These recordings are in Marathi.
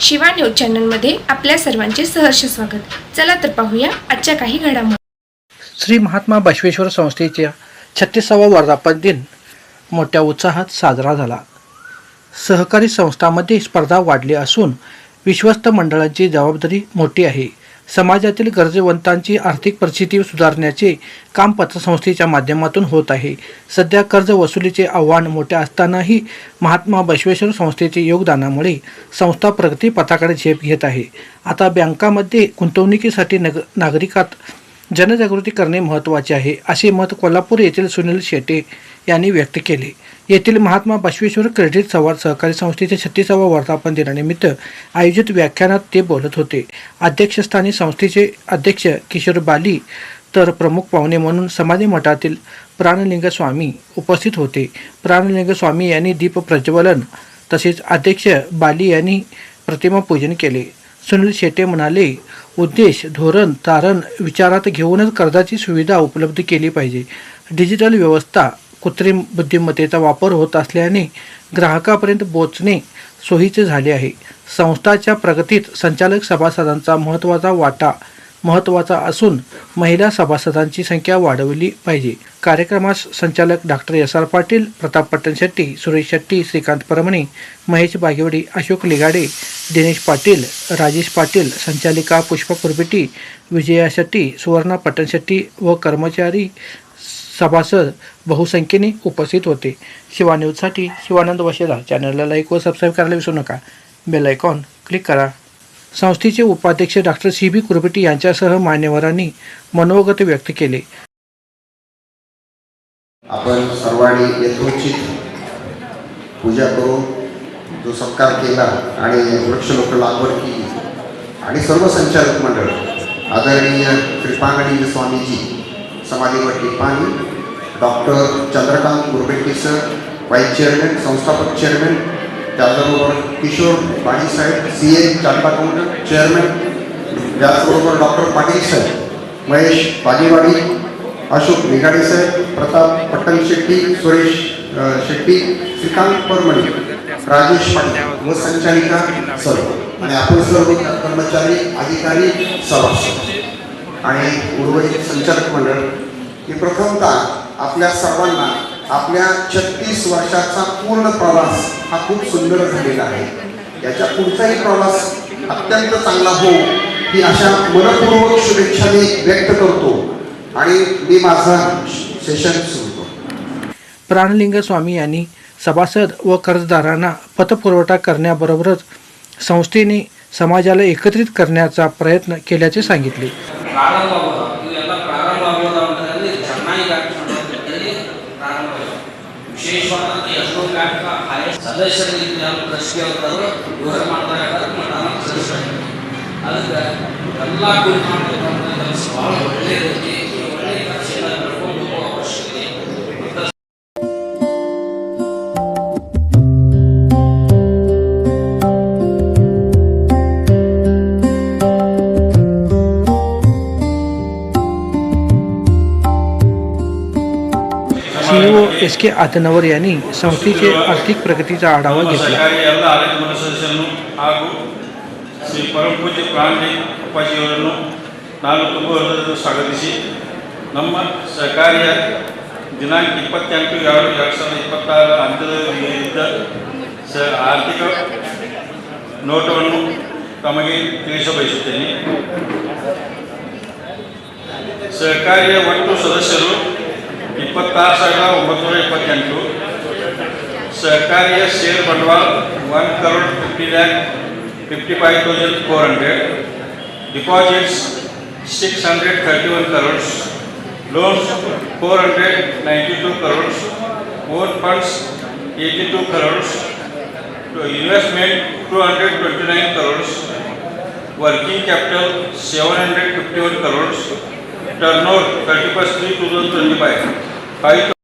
शिवा न्यूज चॅनलमध्ये आपल्या सर्वांचे सहर्ष स्वागत। चला तर पाहूया आजच्या काही घडामोडी। श्री महात्मा बसवेश्वर संस्थेचा 36वा वर्धापन दिन मोठ्या उत्साहात साजरा झाला। सहकारी संस्थांमध्ये स्पर्धा वाढली असून विश्वस्त मंडळांची जबाबदारी मोठी आहे। समाजातील गरजवंतांची आर्थिक परिस्थिती सुधारण्याचे काम पतसंस्थेच्या माध्यमातून होत आहे। सध्या कर्ज वसुलीचे आव्हान मोठे असतानाही महात्मा बसवेश्वर संस्थेच्या योगदानामुळे संस्था प्रगती पथाकडे झेप घेत आहे। आता बँकांमध्ये गुंतवणुकीसाठी नागरिकात जनजागृती करणे महत्त्वाचे आहे, असे मत कोल्हापूर येथील सुनील शेटे यांनी व्यक्त केले। येथील महात्मा बसवेश्वर क्रेडिट संवाद सहकारी संस्थेच्या 36वा वर्धापन दिनानिमित्त आयोजित व्याख्यानात ते बोलत होते। अध्यक्षस्थानी संस्थेचे अध्यक्ष किशोर बाली तर प्रमुख पाहुणे म्हणून समाधी मठातील प्राणलिंग स्वामी उपस्थित होते। प्राणलिंग स्वामी यांनी दीप प्रज्वलन तसेच अध्यक्ष बाली यांनी प्रतिमा पूजन केले। सुनील शेटे म्हणाले, उद्देश धोरण तारण विचारात घेऊनच कर्जाची सुविधा उपलब्ध केली पाहिजे। डिजिटल व्यवस्था कृत्रिम बुद्धिमत्तेचा वापर होत असल्याने ग्राहकापर्यंत पोहोचणे सोयीचे झाले आहे। संस्थाच्या प्रगतीत संचालक सभासदांचा महत्त्वाचा असून महिला सभासदांची संख्या वाढवली पाहिजे। कार्यक्रमास संचालक डॉक्टर एस.आर. पाटील, प्रताप पट्टणशेट्टी, सुरेश शेट्टी, श्रीकांत परमणे, महेश बागेवडी, अशोक लिगाडे, दिनेश पाटील, राजेश पाटील, संचालिका पुष्पा कुरबेटी, विजया शेट्टी, सुवर्णा पट्टणशेट्टी व कर्मचारी सभासद बहुसंख्येने उपस्थित होते। शिवा न्यूजसाठी शिवानंद वशेला चॅनलला लाईक व सबस्क्राईब करायला विसरू नका। बेल आयकॉन क्लिक करा। संस्थेचे उपाध्यक्ष डॉक्टर सी.बी. कुरबेटी यांच्यासह मान्यवरांनी मनोगत व्यक्त केले। आपण सर्वांनी यथोचित पूजा करून जो सत्कार केला आणि वृक्षलोक लागवड केली आणि सर्व संचालक मंडळ आदरणीय कृपांगणी स्वामीजी समाधीवर टिप्पाणी, doctor Chandrakant Kurbeti sir vice chairman संस्थापक चेअरमॅन, त्याचबरोबर किशोर बाणी साहेब CA चार्टर्ड अकाउंटंट चेअरमॅन, त्याचबरोबर डॉक्टर पाटील साहेब, महेश बागेवाडी, अशोक लिगाडे साहेब, प्रताप पट्टणशेट्टी, सुरेश शेट्टी, श्रीकांत परमणे, राजेश पाटील व संचालिका सर्व आणि आपण सर्व कर्मचारी अधिकारी सभासद आणि उर्वरित संचालक मंडळ हे प्रथमतः आपल्या सर्वांना आपल्या 36 वर्षाचा पूर्ण प्रवास हा खूप सुंदर झालेला आहे। याच्या पुढचाही प्रवास अत्यंत चांगला हो ही अशा मनपूर्वक शुभेच्छा मी व्यक्त करतो आणि मी माझा सेशन सुरू करतो। प्राणलिंग स्वामी यांनी सभासद व कर्जदारांना पतपुरवठा करण्याबरोबरच संस्थेने समाजाला एकत्रित करण्याचा प्रयत्न केल्याचे सांगितले। ವಿಶೇಷವಾದ ಎಷ್ಟೋ ಬ್ಯಾಂಕ್ ಸದಸ್ಯರಿಗೆ ನಾವು ಟ್ರಸ್ಟಿ ಅವರು ವ್ಯವಹಾರ ಮಾಡ್ತಾರೆ ಅದಕ್ಕೆ ಎಲ್ಲ ಗುರಿ ಮಾಡಬೇಕು ಭಾಳ ಒಳ್ಳೆಯದೈತಿ ಒಳ್ಳೆಯ ಕೆಲಸ ನಡ್ಕೊಂಡು ಹೋಗೋ ಅವಶ್ಯಕತೆ CEO S.K. ಆತನವರ್ यांनी ಸಂಸ್ಥೆಯ ಆರ್ಥಿಕ ಪ್ರಗತಿಯ ಆढावा घेतला। ಎಲ್ಲ ಆಡಳಿತ ಮಂಡಳಿ ಸದಸ್ಯರನ್ನು ಹಾಗೂ ಶ್ರೀ ಪರಮಪೂಜ್ಯ ಪ್ರಾಣಲಿಂಗ ಅಪ್ಪಾಜಿಯವರನ್ನು ನಾನು ತುಂಬ ಸ್ವಾಗತಿಸಿ ನಮ್ಮ ಸಹಕಾರಿಯ ದಿನಾಂಕ 28/2/2026 ಅಂತ್ಯದ ಆರ್ಥಿಕ ನೋಟವನ್ನು ತಮಗೆ ತಿಳಿಸಬಯಸುತ್ತೇನೆ। ಸಹಕಾರಿಯ ಒಟ್ಟು ಸದಸ್ಯರು 26,928, सहकार्य शेअर भांडवल 1,50,55,400, deposits 631 crores, loans 492 crores, own funds 82 crores, investment 229 crores, working capital 751 crores, turnover 31/3/2025 सहकार्य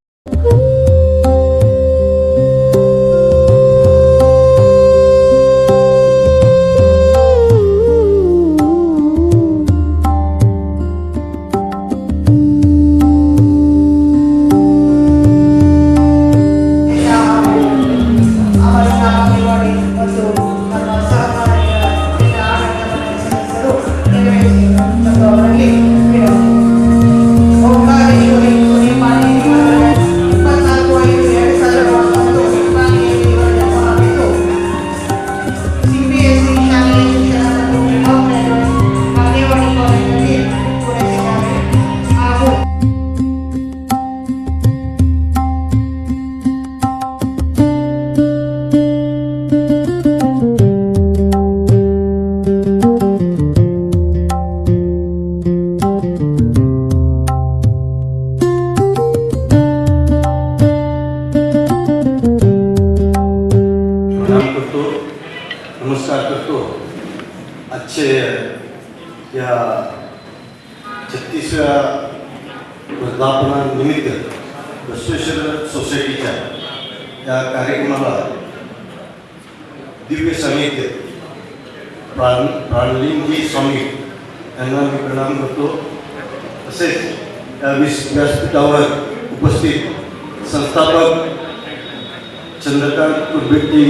वर्धापनानिमित्त बसवेश्वर सोसायटीच्या या कार्यक्रमाला दिव्य सानिध्य प्राणलिंगी स्वामी यांना मी प्रणाम करतो. तसेच या व्यासपीठावर उपस्थित संस्थापक चंद्रकांत कुलबेट्टी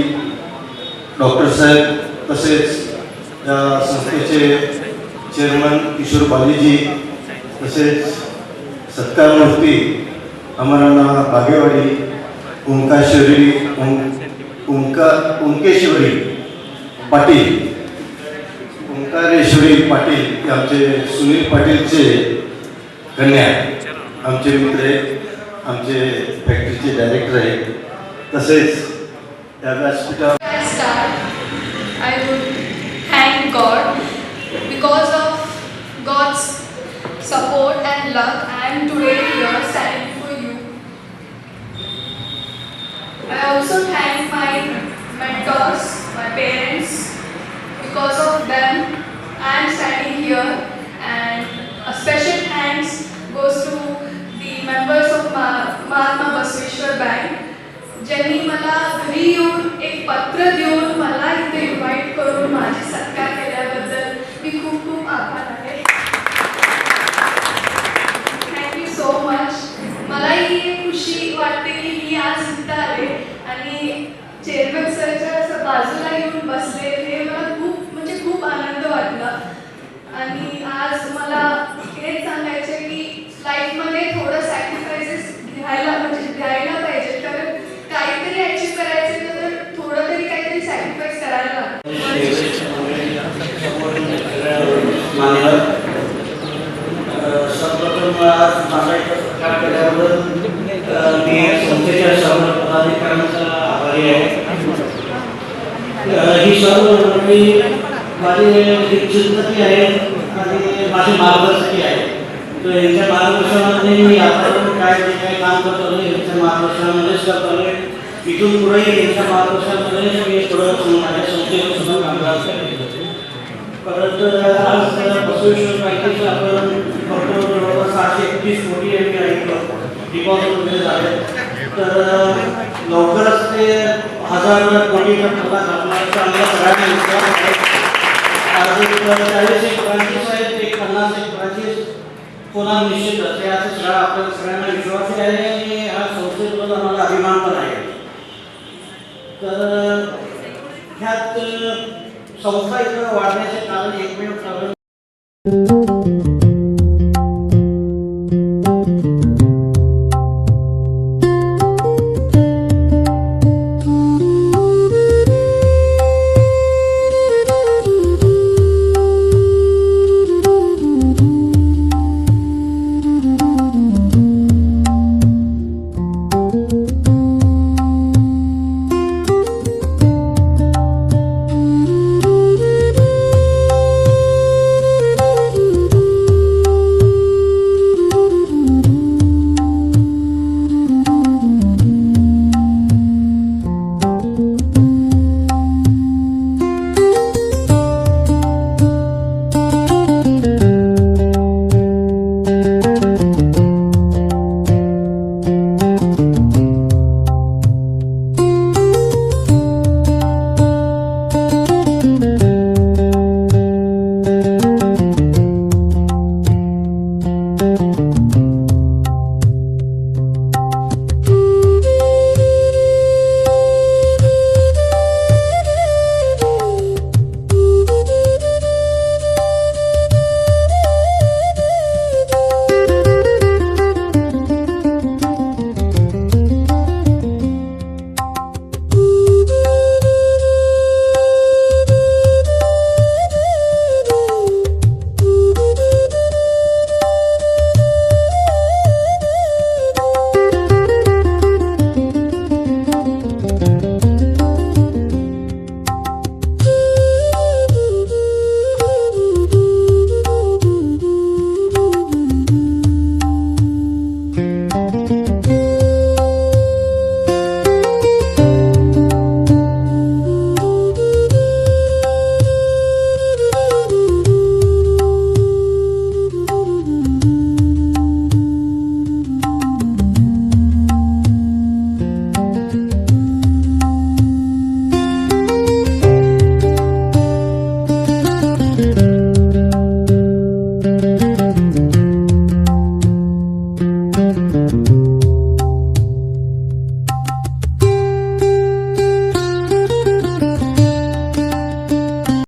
डॉक्टर साहेब, तसेच या संस्थेचे चेअरमन किशोर बालीजी, तसेच सत्कारमूर्ती अमराना बागेवाडी, ओंकारेश्वरी पाटील हे आमचे सुनील पाटीलचे कन्या, आमचे मित्र आहेत, आमचे फॅक्टरीचे डायरेक्टर आहेत. तसेच या व्यासपीठावर I start, I would thank God. Because of God's support and luck, I am today here standing for you. I also thank my mentors, my parents. Because of them, I am standing here, and a special thanks goes to the members of Mahatma Basveshwar Bank. ज्यांनी मला घरी येऊन एक पत्र देऊन मला इथे इन्व्हाइट करून माझी सत्कार केल्याबद्दल मी खूप खूप आभार आहे. Thank you so much. मलाही ही खुशी वाटते की मी आज इथं आले आणि चेअरमन सरच्या असं बाजूला येऊन बसले, हे मला खूप आनंद वाटला. आणि आज मला हेच सांगायचं की लाईफमध्ये थोडं सॅक्रिफायसेस घ्यायला पाहिजे, कारण काहीतरी अचीव करायचं तर थोडं तरी काहीतरी सॅक्रिफाईस करायला लागतं. सर्वप्रथम माझा इथं सत्कार केल्याबद्दल मी संस्थेच्या सर्व पदाधिकाऱ्यांचा आभारी आहे. ही सर्व मंडळी माझे चिंतकी आहेत आणि माझे मार्गदर्शकी आहेत. तर यांच्या मार्गदर्शनामध्ये मी आतापर्यंत काय जे काही काम करतो यांच्या मार्गदर्शनामध्येच करतो. इथून पुढे यांच्या मार्गदर्शनामध्ये मी थोडं माझ्या संस्थेवर सुद्धा कामगार करेन. परंतु आज बसवेश्वर बँकेचं आपण फक्त जवळपास 731 कोटी आम्ही ऐकलं डिपॉझिटमध्ये झाले. तर लवकरच ते 1000 कोटीच्या प्रमाणात आपल्याला आम्हाला सगळ्यांना विश्वास आहे. आज 40 ब्रांचेस आहेत, 50 ब्रांचेस पुन्हा निश्चित असते असं सगळं आपल्या सगळ्यांना विश्वास आहे आणि ह्या संस्थेबद्दल आम्हाला अभिमान पण आहे. तर ह्यात संस्था इथं वाढण्याचे कारण एकमेव कारण